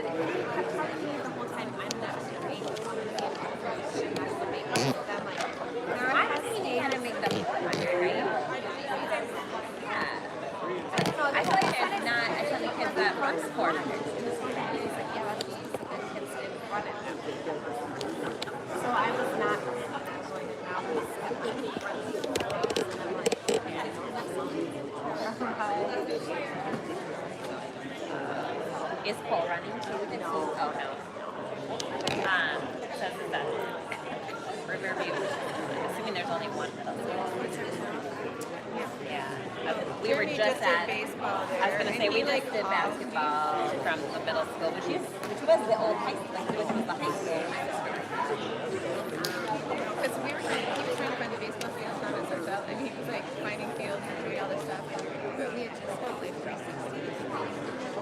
the whole time I'm not doing it. I'm thinking how to make them right? Yeah. I feel like there's not a ton of kids that run sports. So I was not going to now he's completely Is Cole running too? No. Oh no. So this is that Riverview. I'm assuming there's only one middle school. Yeah. We were just at baseball there. I was gonna say we just did basketball from the middle school, which was the old high school, which was the high school. Because he was trying to find the baseball field, not as ourselves, and he was like finding fields and doing all this stuff. But we had just got like 360.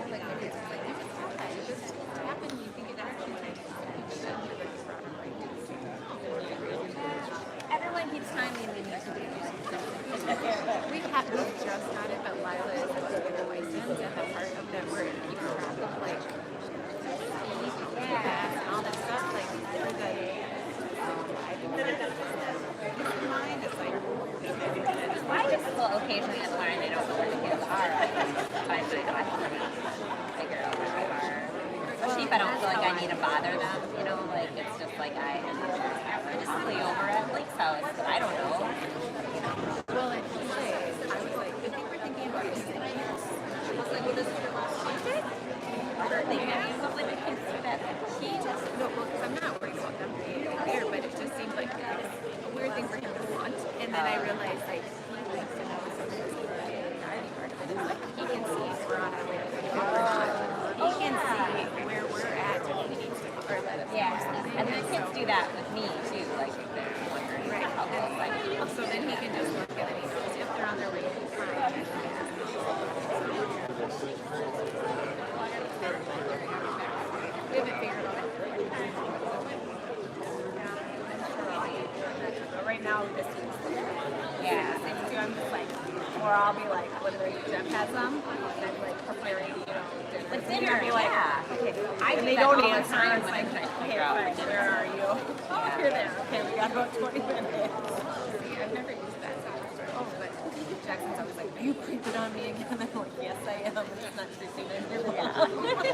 Like my kids was like, you just have that. It just happened. You think it actually Everyone keeps telling me we need to do we just got it, but Lila is about to get a license, and the part of that we're keeping track of like and all that stuff, like through the mind, it's like I just will occasionally learn they don't know where the kids are. I find my figure out where they are. Especially if I don't feel like I need to bother them, you know, like it's just like I just play over at Blake's house. I don't know. well, and he says, I was like, I think we're thinking about this. I was like, well, this is your last Tuesday? When the kids do that, He just, no, well, because I'm not worried about them being there, but it just seems like a weird thing for him to want. And then I realized, like, he likes to know something about the anxiety part of it. It's like, he can see if we're on our way to the He can see where we're at if he needs to, or let us know. yeah, and the kids do that with me too, like if they're wondering how close I am. So then he can just look at it, he knows if they're on their way to the fine. We haven't figured it out. But right now, this is, Yeah. I'm just like, or I'll be like, whether Jeff has them, and like preparing, you know, With dinner, be like, yeah. okay, I they do that don't all the answer. time It's when like, I'm trying to okay, figure out fine, which where are you? Oh, you're there. Okay, we got about 20 minutes. See, I've never used that software. Oh, but Jackson's always like, you creeped it on me again. I'm like, yes, I am. It's not true.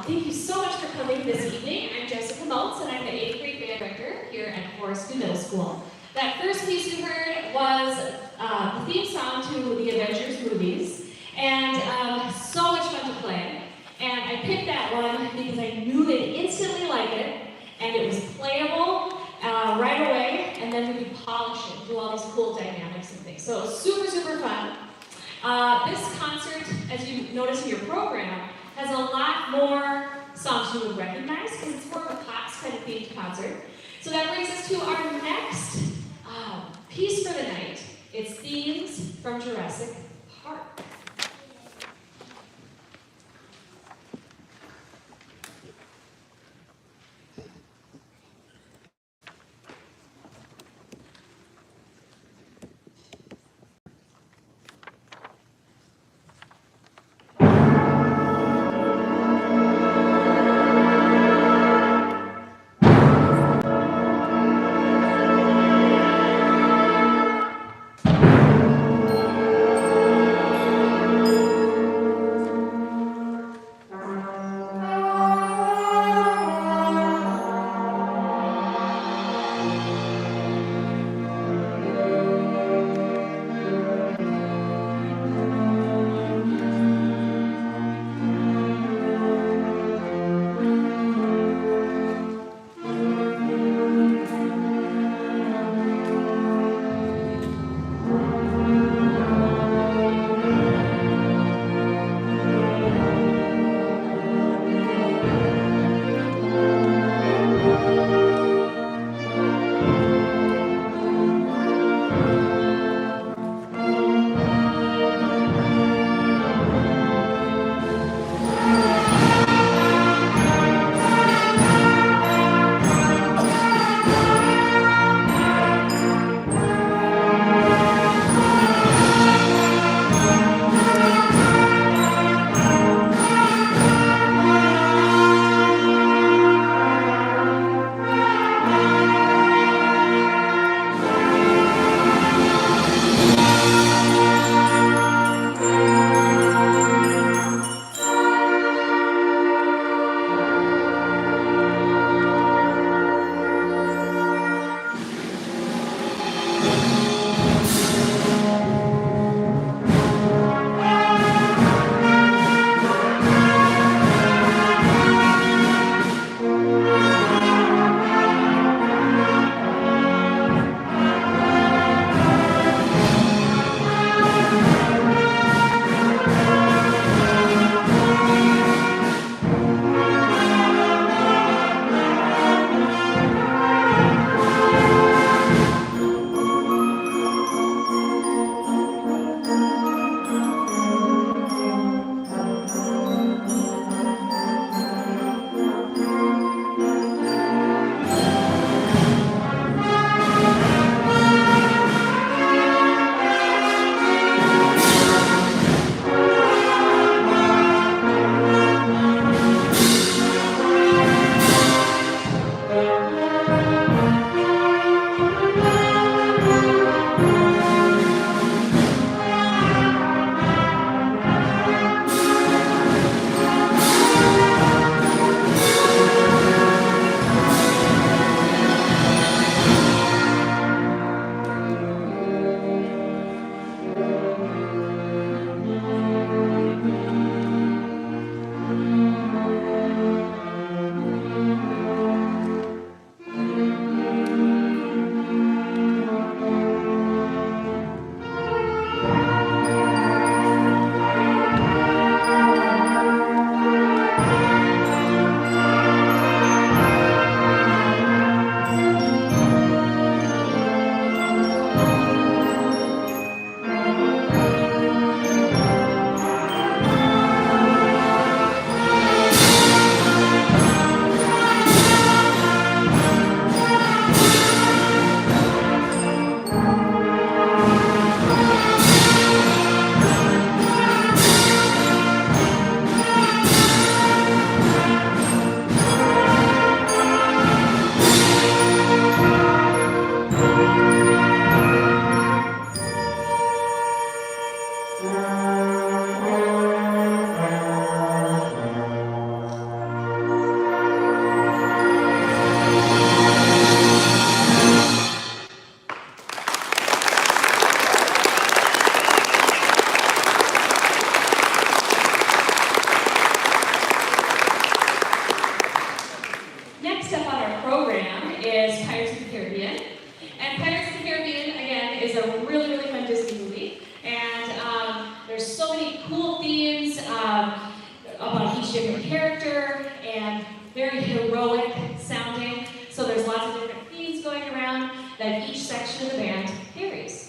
Thank you so much for coming this evening. I'm Jessica Meltz, and I'm the 8th grade band director here at Forestview Middle School. That first piece you heard was the theme song to the Avengers movies, and so much fun to play. And I picked that one because I knew they'd instantly like it, and it was playable right away, and then we could polish it, do all these cool dynamics and things. So it was super, super fun. This concert, as you notice in your program, has a lot more songs you would recognize because it's more of a Cox kind of themed concert. So that brings us to our next piece for the night. It's themes from Jurassic Park. different character and very heroic sounding. So there's lots of different themes going around that each section of the band carries.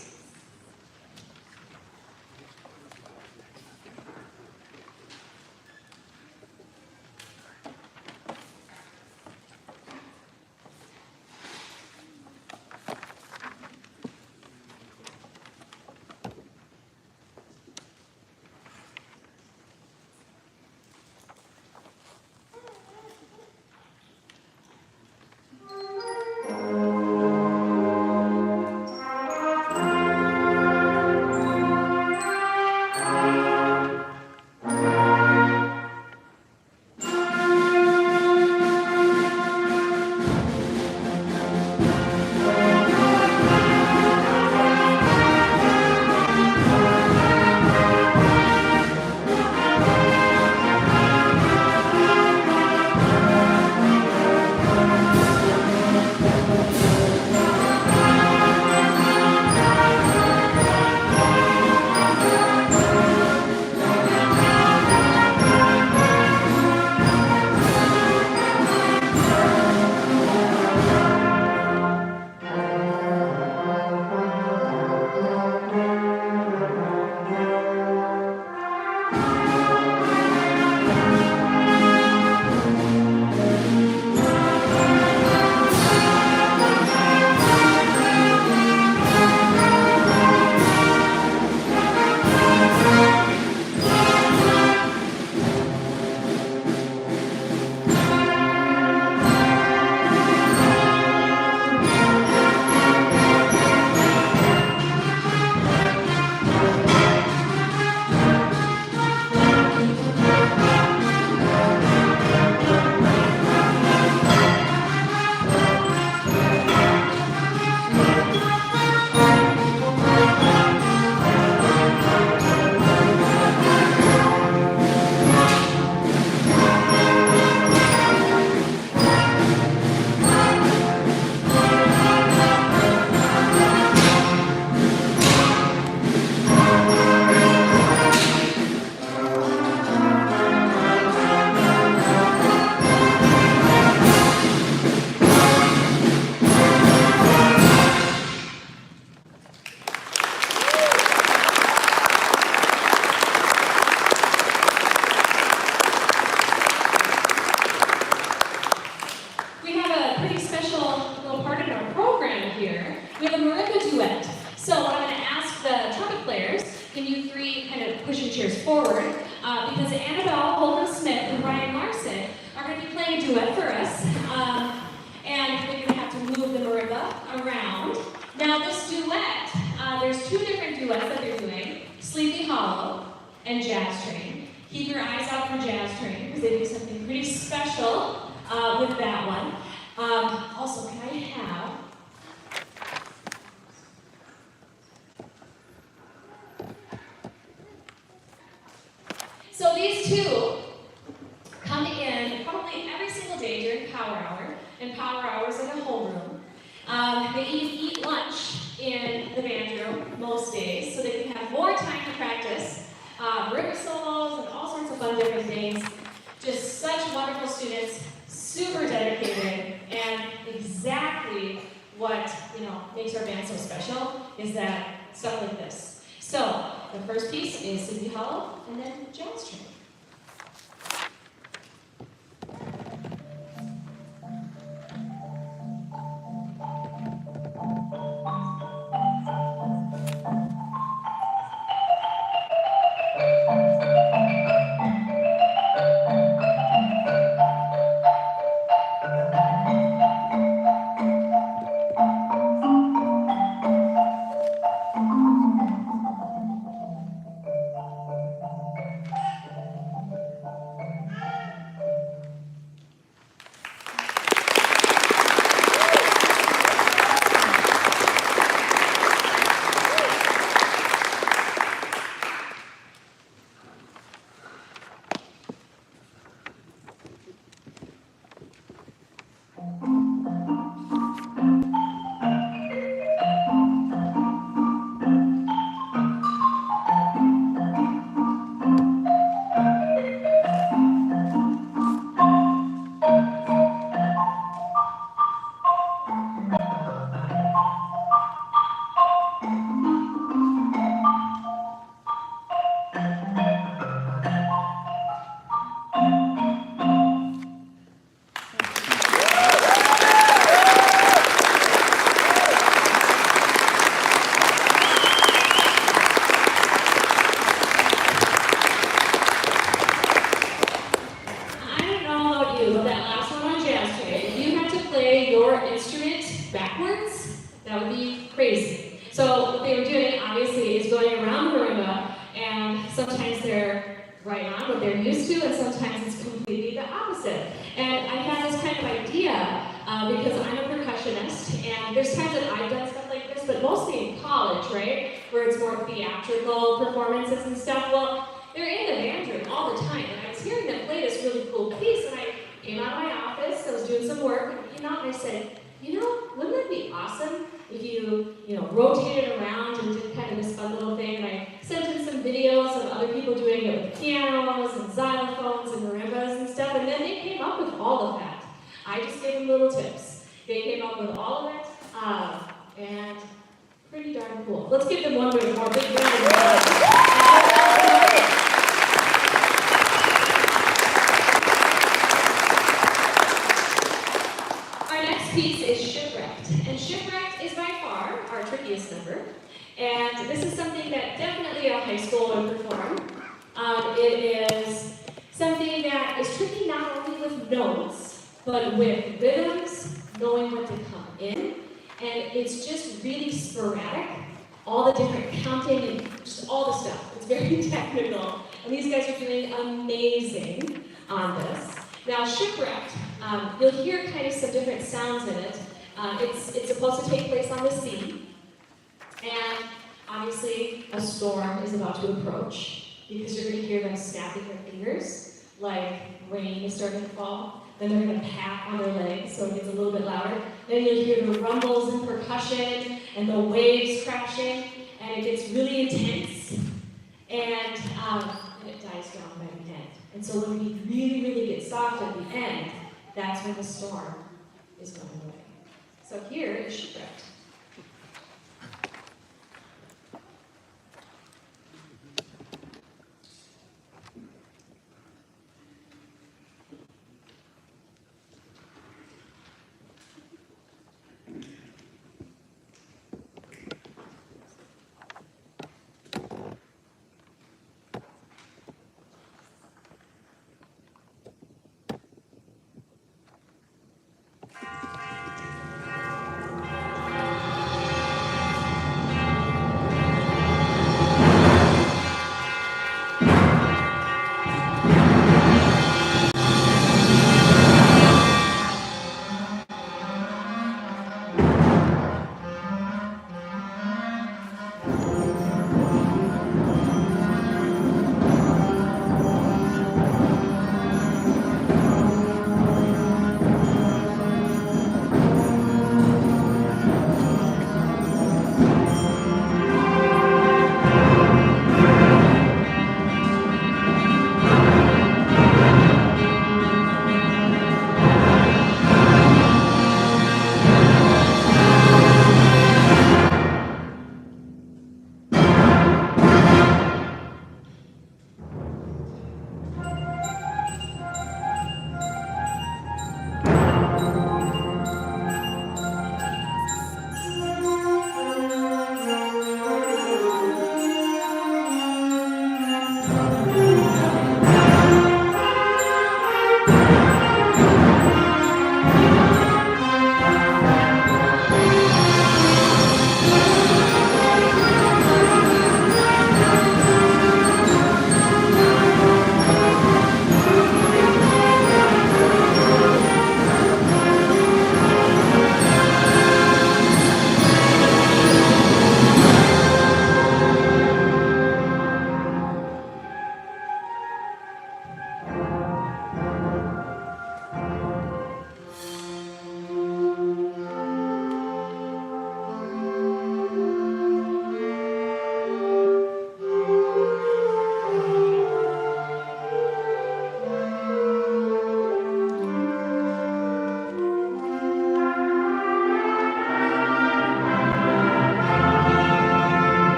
So these two come in probably every single day during power hour, and power hours in a homeroom. They eat lunch in the band room most days, so they can have more time to practice river solos and all sorts of fun different things. Just such wonderful students, super dedicated, and exactly what makes our band so special is that stuff like this. So the first piece is Sleepy Hollow, and then Jazz Train. and sometimes it's completely the opposite. And I had this kind of idea because I'm a percussionist, and there's times that I've done stuff like this, but mostly in college, right? Where it's more theatrical performances and stuff. Well, they're in the band room all the time, and I was hearing them play this really cool piece, and I came out of my office, I was doing some work, and came out and I said, wouldn't it be awesome if you rotated around and did kind of this fun little thing? And I sent in some videos of other people doing it with pianos and xylophones and marimbas and stuff, and then they came up with all of that. I just gave them little tips. They came up with all of it, and pretty darn cool. Let's give them one more big round of applause. Piece is Shipwrecked, and Shipwrecked is by far our trickiest number, and this is something that definitely a high school would perform. It is something that is tricky not only with notes, but with rhythms, knowing when to come in, and it's just really sporadic, all the different counting and just all the stuff. It's very technical, and these guys are doing amazing on this. Now, Shipwrecked, you'll hear kind of some different sounds in it. It's supposed to take place on the sea, and obviously a storm is about to approach because you're going to hear them snapping their fingers like rain is starting to fall. Then they're going to pat on their legs so it gets a little bit louder. Then you'll hear the rumbles and percussion and the waves crashing, and it gets really intense, and it dies down by the end. And so when we really, really get soft at the end, that's when the storm is going away. So here is Shipwrecked.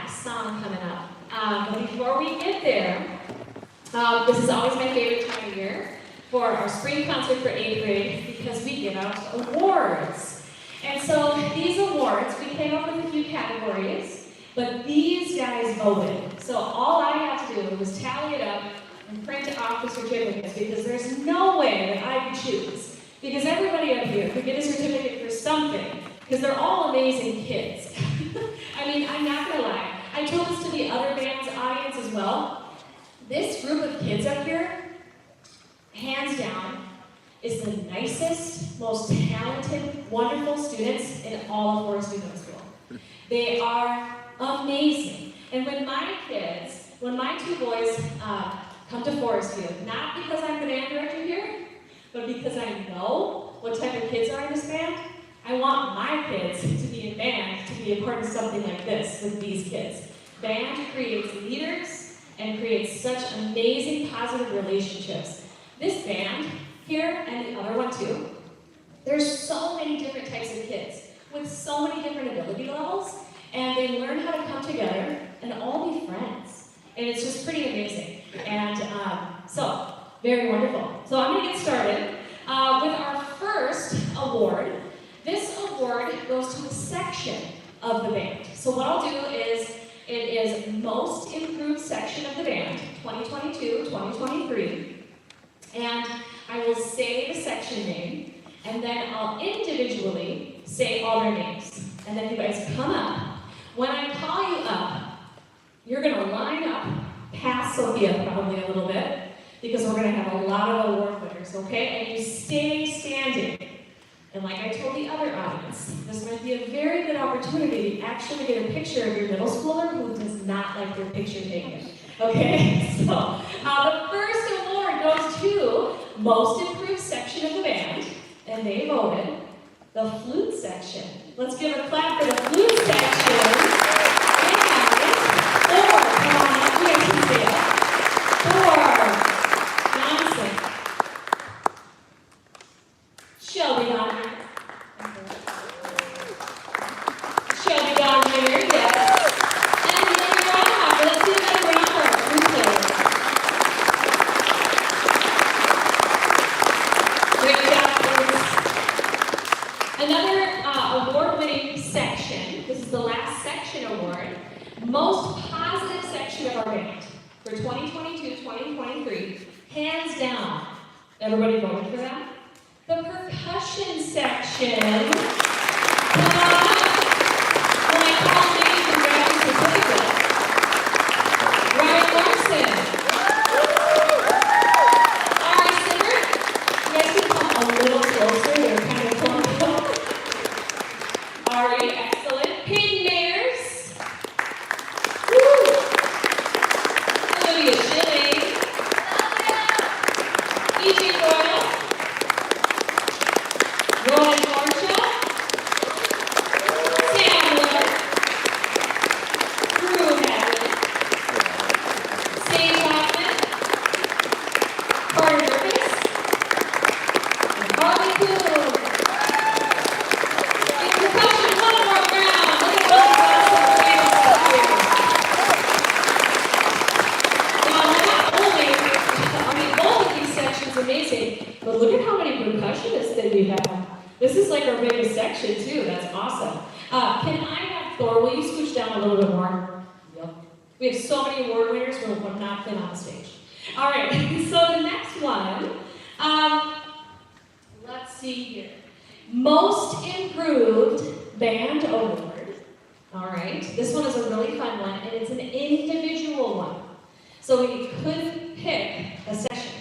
last song coming up. But before we get there, this is always my favorite time of year for our spring concert for 8th grade because we give out awards. And so these awards, we came up with a few categories, but these guys voted. So all I had to do was tally it up and print off the certificates because there's no way that I could choose. Because everybody up here could get a certificate for something, because they're all amazing kids. I mean, I'm not gonna lie. I told this to the other band's audience as well. This group of kids up here, hands down, is the nicest, most talented, wonderful students in all of Forestview Middle School. They are amazing. And when my two boys come to Forestview, not because I'm the band director here, but because I know what type of kids are in this band, I want my kids to be in band, to be a part of something like this with these kids. Band creates leaders and creates such amazing positive relationships. This band here, and the other one too, there's so many different types of kids with so many different ability levels, and they learn how to come together and all be friends. And it's just pretty amazing. And so, very wonderful. So I'm going to get started with our first award. This award goes to a section of the band. So what I'll do is, it is Most Improved Section of the Band, 2022-2023. And I will say the section name, and then I'll individually say all their names. And then you guys come up. When I call you up, you're going to line up past Sophia probably a little bit, because we're going to have a lot of award winners, okay? And you stay standing. And like I told the other audience, this might be a very good opportunity to actually get a picture of your middle schooler who does not like their picture taken. Okay? So, the first award goes to Most Improved Section of the Band, and they voted the flute section. Let's give a clap for the flute section. And 4, come on, you guys can say it. 4. Shelby Donner. Shelby Donner, yes. And Lily Roth. Let's see if I brought her. Great job, another award-winning section. This is the last section award. Most positive section of our band for 2022-2023. Hands down. Everybody voted for that? The percussion section. Come on up. When I call names and grab your certificate. Ryan Larson. Ari Simmert. You guys can come a little closer. They're kind of clumped up. Ari, excellent. Peyton Mayers. Woo. Olivia Schilling. E.J. Doyle. Rowan Marshall, Sam Miller, Drew Hadley, Sage Hoffman, Carter Nervous, and Harley Cool. In percussion, one more round. Look at those guys here. Now, both of these sections are amazing, but look at how many percussionists that we have. This is like our biggest section too. That's awesome. Can I have Thor? Will you scooch down a little bit more? Yep. We have so many award winners. We're not fit on stage. All right. So the next one. Let's see here. Most Improved Band Award. All right. This one is a really fun one, and it's an individual one. So we couldn't pick a section.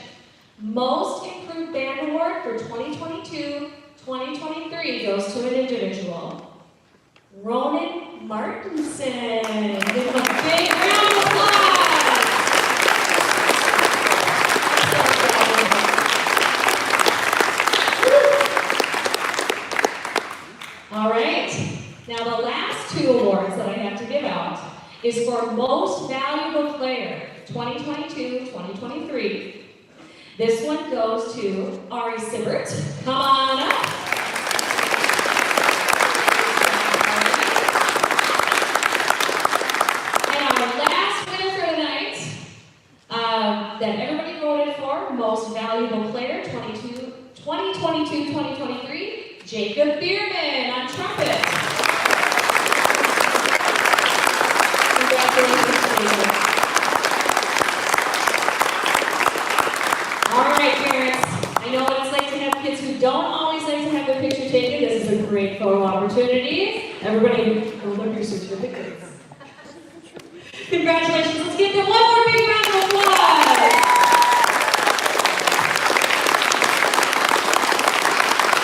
Most Improved Band Award for 2022-2023 goes to an individual. Ronan Martinson. Give him a big round of applause. All right. Now the last two awards that I have to give out is for Most Valuable Player 2022-2023. This one goes to Ari Sibbert. Come on up. that everybody voted for, Most Valuable Player 2022-2023, Jacob Bierman on trumpet. Congratulations, Jacob. All right, parents. I know what it's like to have kids who don't always like to have their picture taken. This is a great photo opportunity. Everybody, hold up your certificates. Congratulations. Let's give them one more big round of applause.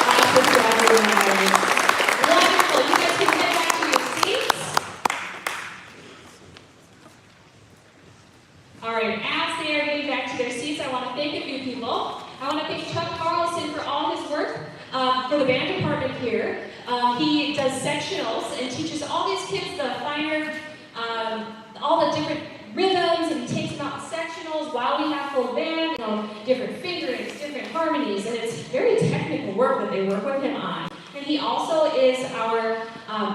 Awesome job, everybody. Wonderful. You guys can get back to your seats. All right, as they are getting back to their seats, I want to thank a few people. I want to thank Chuck Carlson for all his work for the band department here. He does sectionals and teaches all these kids the finer, all the different rhythms, and he takes them out in sectionals while we have full band, different fingerings, different harmonies, and it's very technical work that they work with him on. And he also is our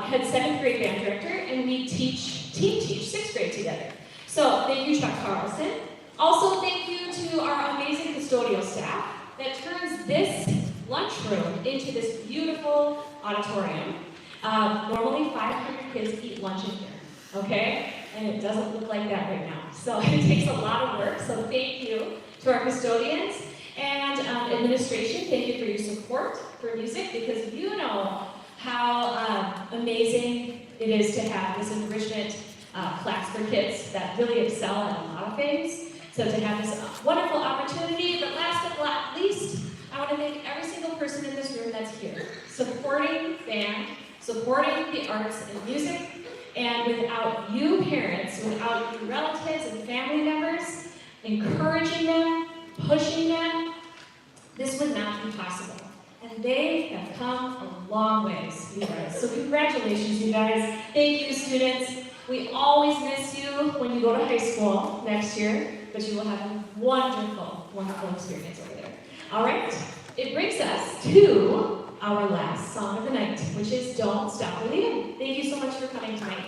head 7th grade band director, and we team teach 6th grade together. So thank you, Chuck Carlson. Also, thank you to our amazing custodial staff that turns this lunchroom into this beautiful auditorium. Normally 500 kids eat lunch in here, okay? And it doesn't look like that right now. So it takes a lot of work, so thank you to our custodians and administration. Thank you for your support for music, because you know how amazing it is to have this enrichment class for kids that really excel in a lot of things. So to have this wonderful opportunity, but last but not least, I want to thank every single person in this room that's here, supporting band, supporting the arts and music, and without you parents, without you relatives and family members, encouraging them, pushing them, this would not be possible. And they have come a long ways, you guys. So congratulations, you guys. Thank you, students. We always miss you when you go to high school next year, but you will have a wonderful, wonderful experience over there. All right, it brings us to our last song of the night, which is Don't Stop Believing. Thank you so much for coming tonight.